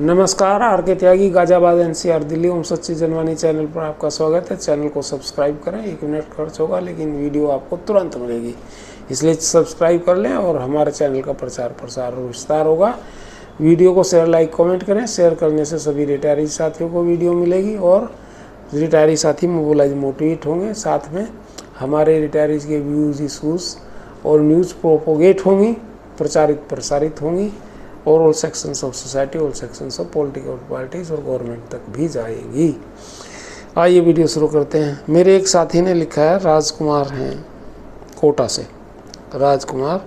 नमस्कार, आर के त्यागी, गाजियाबाद एनसीआर दिल्ली। ओम सच्ची जनवानी चैनल पर आपका स्वागत है। चैनल को सब्सक्राइब करें। 1 मिनट खर्च होगा लेकिन वीडियो आपको तुरंत मिलेगी, इसलिए सब्सक्राइब कर लें और हमारे चैनल का प्रचार प्रसार और विस्तार होगा। वीडियो को शेयर, लाइक, कमेंट करें। शेयर करने से सभी रिटायरी साथियों को वीडियो मिलेगी और रिटायरी साथी मोटिवेट होंगे। साथ में हमारे रिटायरीज के व्यूज़, इशूज़ और न्यूज़ प्रोपोगेट होंगी, प्रचारित प्रसारित होंगी और all sections of society, all sections of political parties और गवर्नमेंट तक भी जाएगी। आइए वीडियो शुरू करते हैं। मेरे एक साथी ने लिखा है, राजकुमार हैं कोटा से, राजकुमार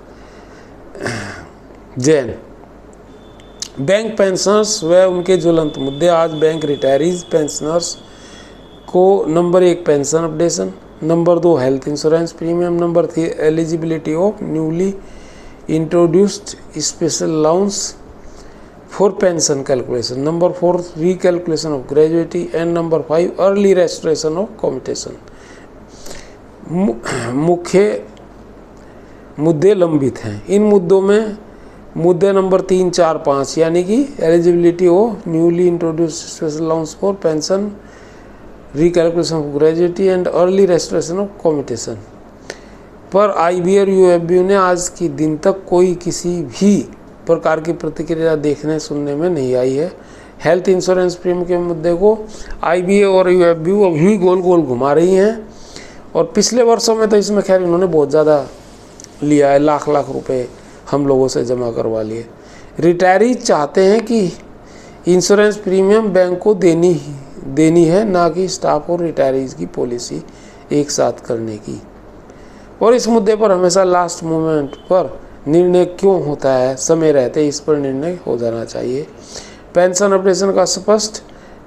जैन। बैंक पेंशनर्स व उनके ज्वलंत मुद्दे। आज बैंक रिटायरीज पेंशनर्स को number 1 pension updation, number 2 health insurance premium, number 3 eligibility of newly introduced special allowance for pension calculation, number 4 recalculation of gratuity and number 5 early restoration of commutation। मुख्य मुद्दे लंबित हैं। इन मुद्दों में मुद्दे नंबर 3, 4, 5 यानी कि eligibility of newly introduced special allowance for pension, recalculation of gratuity and early restoration of commutation पर IBA और UFBU ने आज की दिन तक कोई किसी भी प्रकार की प्रतिक्रिया देखने सुनने में नहीं आई है। हेल्थ इंश्योरेंस प्रीमियम के मुद्दे को IBA और UFBU अभी भी गोल गोल घुमा रही हैं और पिछले वर्षों में तो इसमें खैर इन्होंने बहुत ज़्यादा लिया है, लाख लाख रुपए हम लोगों से जमा करवा लिए। रिटायरी चाहते हैं कि इंश्योरेंस प्रीमियम बैंक को देनी है, ना कि स्टाफ और रिटायरीज की पॉलिसी एक साथ करने की। और इस मुद्दे पर हमेशा लास्ट मोमेंट पर निर्णय क्यों होता है, समय रहते इस पर निर्णय हो जाना चाहिए। पेंशन अपडेशन का स्पष्ट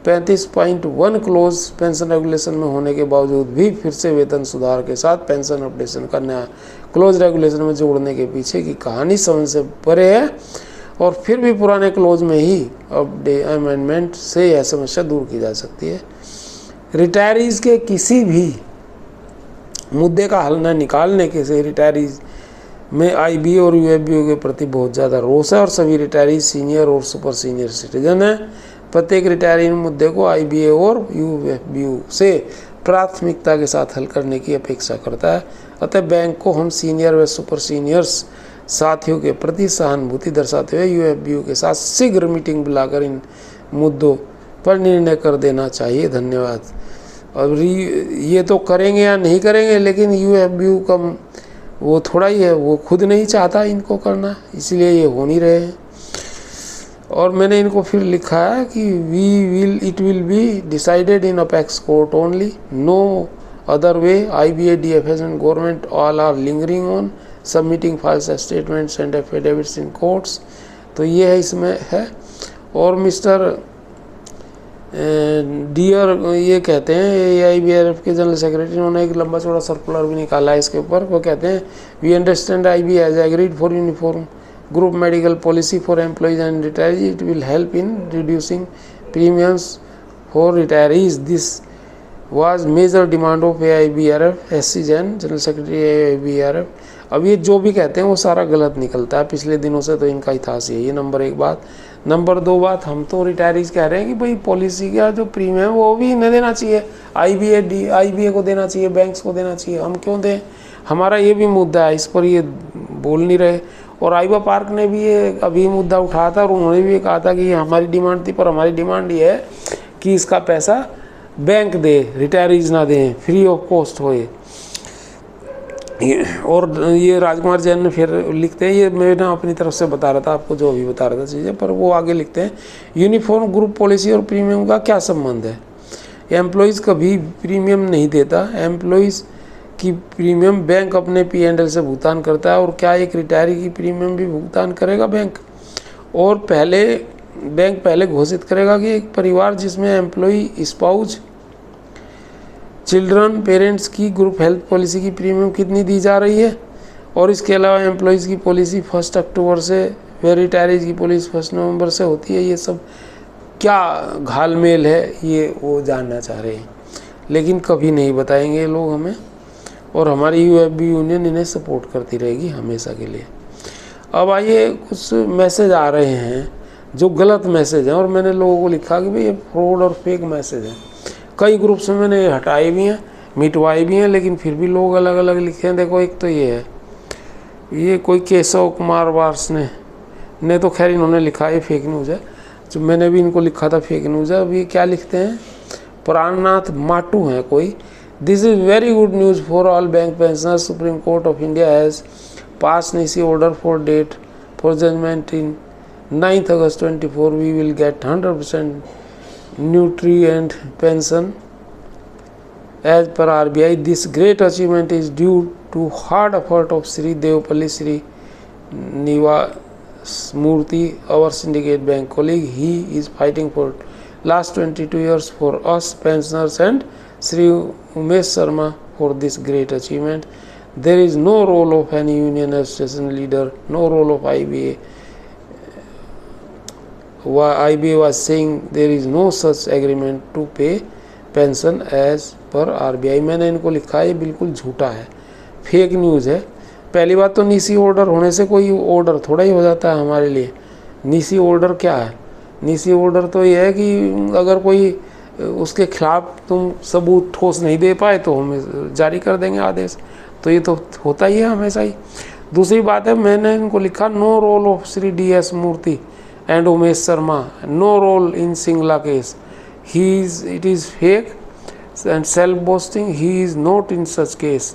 35.1 क्लोज पेंशन रेगुलेशन में होने के बावजूद भी फिर से वेतन सुधार के साथ पेंशन अपडेशन का नया क्लोज रेगुलेशन में जोड़ने के पीछे की कहानी समझ से परे है और फिर भी पुराने क्लोज में ही अमेंडमेंट से यह समस्या दूर की जा सकती है। रिटायरीज के किसी भी मुद्दे का हल न निकालने के से रिटायरीज में IBA और UFBU के प्रति बहुत ज़्यादा रोष है और सभी रिटायरीज सीनियर और सुपर सीनियर सिटीजन हैं। प्रत्येक रिटायरी मुद्दे को IBA और UFBU से प्राथमिकता के साथ हल करने की अपेक्षा करता है। अतः बैंक को हम सीनियर व सुपर सीनियर्स साथियों के प्रति सहानुभूति दर्शाते हुए UFBU के साथ शीघ्र मीटिंग बुलाकर इन मुद्दों पर निर्णय कर देना चाहिए। धन्यवाद। और ये तो करेंगे या नहीं करेंगे, लेकिन UFBU का वो थोड़ा ही है, वो खुद नहीं चाहता इनको करना, इसलिए ये हो नहीं रहे हैं। और मैंने इनको फिर लिखा है कि it will be decided in apex court only, no other way. IBA, DFS and government all are lingering on submitting files statements and affidavits in courts. तो ये है, इसमें है। और मिस्टर डियर ये कहते हैं, AIBRF के जनरल सेक्रेटरी, उन्होंने एक लंबा चौड़ा सर्कुलर भी निकाला है इसके ऊपर। वो कहते हैं, we understand IBA has agreed for uniform group medical policy for employees and retirees. It will help in reducing premiums for retirees. This was major demand of AIBRF। SC Jain, general secretary AIBRF। अब ये जो भी कहते हैं वो सारा गलत निकलता है, पिछले दिनों से तो इनका इतिहास है। ये नंबर 1 बात। नंबर 2 बात, हम तो रिटायरीज कह रहे हैं कि भाई पॉलिसी का जो प्रीमियम वो भी इन्हें देना चाहिए, IBA को देना चाहिए, बैंक्स को देना चाहिए। हम क्यों दें? हमारा ये भी मुद्दा है, इस पर ये बोल नहीं रहे। और आइबा पार्क ने भी ये अभी मुद्दा उठाया था और उन्होंने भी कहा था कि हमारी डिमांड थी, पर हमारी डिमांड ये है कि इसका पैसा बैंक दे, रिटायरीज ना दें, फ्री ऑफ कॉस्ट होए। और ये राजकुमार जैन ने फिर लिखते हैं, ये मैं ना अपनी तरफ से बता रहा था आपको, जो अभी बता रहा था चीज़ें, पर वो आगे लिखते हैं, यूनिफॉर्म ग्रुप पॉलिसी और प्रीमियम का क्या संबंध है? एम्प्लॉयज़ कभी प्रीमियम नहीं देता। एम्प्लॉयज़ की प्रीमियम बैंक अपने P&L से भुगतान करता है। और क्या एक रिटायरी की प्रीमियम भी भुगतान करेगा बैंक? और बैंक पहले घोषित करेगा कि एक परिवार जिसमें एम्प्लॉय, स्पाउस, चिल्ड्रन, पेरेंट्स की ग्रुप हेल्थ पॉलिसी की प्रीमियम कितनी दी जा रही है। और इसके अलावा एम्प्लॉयज़ की पॉलिसी 1 अक्टूबर से व रिटायरीज की पॉलिसी 1 नवंबर से होती है। ये सब क्या घालमेल है, ये वो जानना चाह रहे हैं, लेकिन कभी नहीं बताएंगे ये लोग हमें। और हमारी UFB यूनियन इन्हें सपोर्ट करती रहेगी हमेशा के लिए। अब आइए, कुछ मैसेज आ रहे हैं जो गलत मैसेज हैं, और मैंने लोगों को लिखा कि भाई ये फ्रॉड और फेक मैसेज हैं। कई ग्रुप्स में मैंने हटाए भी हैं, मिटवाए भी हैं, लेकिन फिर भी लोग अलग अलग लिखे हैं। देखो एक तो ये है, ये कोई केशव कुमार वार्स ने तो खैर इन्होंने लिखा है फेक न्यूज़ है, जो मैंने भी इनको लिखा था फेक न्यूज़ है। अब ये क्या लिखते हैं, प्राणनाथ माटू हैं कोई, this is very good news for all bank pensioners, supreme court of India has pass NISI order for date for judgment in 9th August 24. We will get 100% nutrient pension as per RBI. This great achievement is due to hard effort of Sri Devapalli Sri Nivas Murthy, our syndicate bank colleague. He is fighting for last 22 years for us pensioners, and Sri Umesh Sharma for this great achievement. There is no role of any union association leader, no role of IBA. IBA was saying there is no such agreement to pay pension as per RBI. मैंने इनको लिखा है, ये बिल्कुल झूठा है, fake news है। पहली बात तो NISI ऑर्डर होने से कोई ऑर्डर थोड़ा ही हो जाता है हमारे लिए। NISI ऑर्डर क्या है, NISI ऑर्डर तो ये है कि अगर कोई उसके खिलाफ तुम सबूत ठोस नहीं दे पाए तो हम जारी कर देंगे आदेश, तो ये तो होता ही है हमेशा ही। दूसरी बात है, मैंने इनको लिखा no role of Shri DS Murthy and Umesh Sharma, no role in Singla case, it is fake and self boasting, he is not in such case.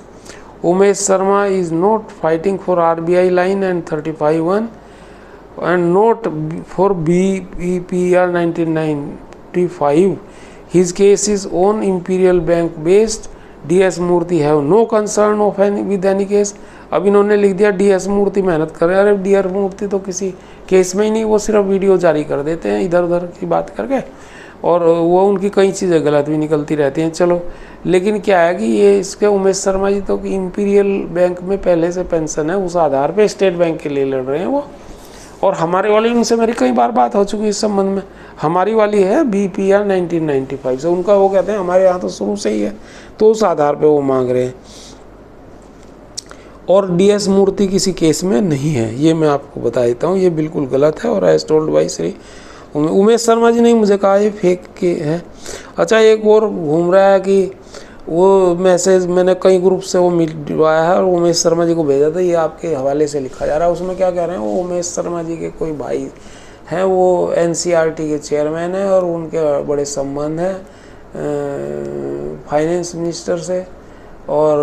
Umesh Sharma is not fighting for RBI line and 35(1) and not for BEPR 1995. His case is on Imperial Bank based. DS Murthy have no concern of any with any case. अब इन्होंने लिख दिया DS मूर्ति मेहनत कर रहे हैं। अरे DS मूर्ति तो किसी केस में ही नहीं, वो सिर्फ वीडियो जारी कर देते हैं इधर उधर की बात करके, और वो उनकी कई चीज़ें गलत भी निकलती रहती हैं। चलो, लेकिन क्या है कि ये इसके उमेश शर्मा जी तो इंपीरियल बैंक में पहले से पेंशन है, उस आधार पे स्टेट बैंक के लिए लड़ रहे हैं वो। और हमारे वाली, उनसे मेरी कई बार बात हो चुकी है इस संबंध में। हमारी वाली है BPR 1995 से, उनका वो कहते हैं हमारे यहाँ तो शुरू से ही है, तो उस आधार पे वो मांग रहे हैं। और DS मूर्ति किसी केस में नहीं है, ये मैं आपको बता देता हूँ, ये बिल्कुल गलत है। और as told by Shri Umesh Sharma ji ने मुझे कहा ये फेक के है। अच्छा, एक और घूम रहा है कि वो मैसेज मैंने कई ग्रुप से वो मिलवाया है और उमेश शर्मा जी को भेजा था, ये आपके हवाले से लिखा जा रहा है। उसमें क्या कह रहे हैं, वो उमेश शर्मा जी के कोई भाई हैं, वो NCERT के चेयरमैन हैं और उनके बड़े संबंध हैं फाइनेंस मिनिस्टर से और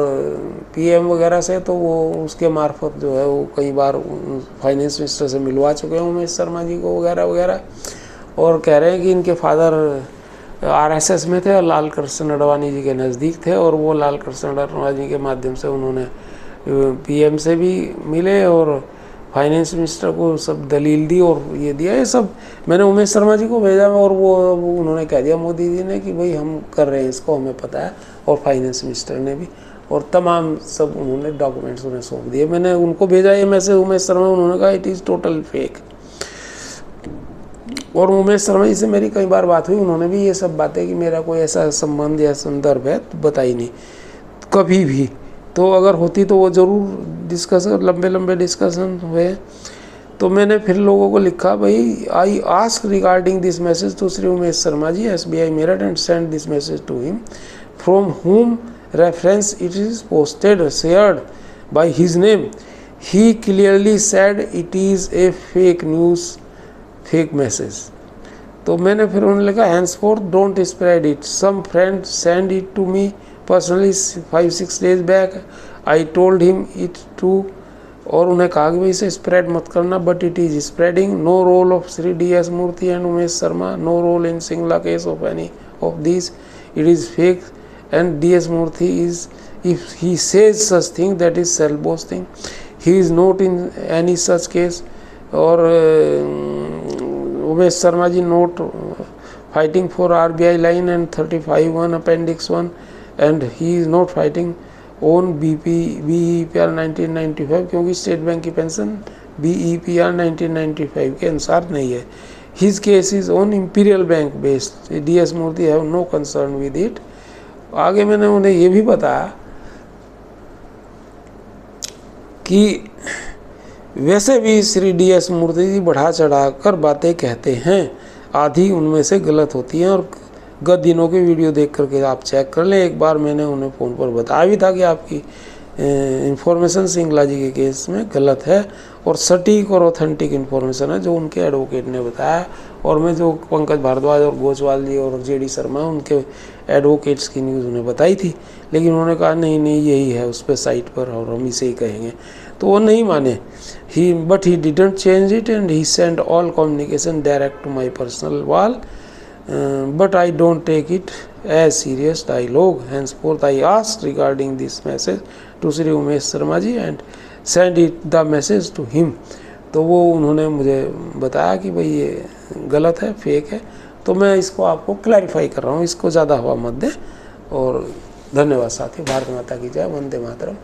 PM वगैरह से, तो वो उसके मार्फत जो है वो कई बार फाइनेंस मिनिस्टर से मिलवा चुके हैं उमेश शर्मा जी को वगैरह वगैरह। और कह रहे हैं कि इनके फादर RSS में थे और लाल कृष्ण अडवाणी जी के नज़दीक थे, और वो लाल कृष्ण अडवाणी के माध्यम से उन्होंने PM से भी मिले और फाइनेंस मिनिस्टर को सब दलील दी और ये दिया। ये सब मैंने उमेश शर्मा जी को भेजा, और वो उन्होंने कह दिया मोदी जी ने कि भाई हम कर रहे हैं इसको, हमें पता है, और फाइनेंस मिनिस्टर ने भी, और तमाम सब उन्होंने डॉक्यूमेंट्स उन्हें सौंप दिए। मैंने उनको भेजा ये मैसेज उमेश शर्मा, उन्होंने कहा इट इज़ टोटल फेक। और उमेश शर्मा जी से मेरी कई बार बात हुई, उन्होंने भी ये सब बातें कि मेरा कोई ऐसा संबंध या संदर्भ है तो बताई नहीं कभी भी, तो अगर होती तो वो ज़रूर डिस्कशन, लंबे लंबे डिस्कशन हुए। तो मैंने फिर लोगों को लिखा, भाई I ask regarding this message to Shri Umesh Sharma ji SBI Meerut and send this message to him from whom reference it is posted shared by his name. He clearly said it is a fake news, fake message. तो मैंने फिर उन्होंने लिखा henceforth don't spread it. Some friend sent it to me personally 5-6 days back. I told him it too. और उन्हें कहा कि भाई इसे स्प्रेड मत करना, but it is spreading. No role of Shri DS Murthy and Umesh Sharma, no role in Singla case of any of this, it is fake and DS Murthy is, if he says such thing, that is self boasting. He is not in any such case. और उमेश शर्मा जी not fighting for RBI line and 35(1) Appendix 1, and he is not fighting on BEPR 1995, क्योंकि state bank की pension BEPR 1995 के अनुसार नहीं है। His case is on Imperial Bank based. DS Murthy have no concern with it. आगे मैंने उन्हें ये भी बताया कि वैसे भी श्री DS मूर्ति जी बढ़ा चढ़ा कर बातें कहते हैं, आधी उनमें से गलत होती हैं और गत दिनों के वीडियो देख करके आप चेक कर लें। एक बार मैंने उन्हें फ़ोन पर बताया भी था कि आपकी इन्फॉर्मेशन सिंगला जी के केस में गलत है और सटीक और ऑथेंटिक इन्फॉर्मेशन है जो उनके एडवोकेट ने बताया, और मैं जो पंकज भारद्वाज और गोचवाल जी और JD शर्मा उनके एडवोकेट्स की न्यूज़ उन्हें बताई थी, लेकिन उन्होंने कहा नहीं नहीं यही है उस पर साइट पर और हम इसे ही कहेंगे, तो वो नहीं माने। But he didn't change it and he send all communication direct to my personal wall, but I don't take it as serious dialogue. Henceforth I asked regarding this message to Shri Umesh Sharma ji and send it the message to him. तो वो उन्होंने मुझे बताया कि भाई ये गलत है, फेक है, तो मैं इसको आपको क्लैरिफाई कर रहा हूँ, इसको ज़्यादा हवा मत दें। और धन्यवाद साथी, भारत माता की जय, वंदे मातरम।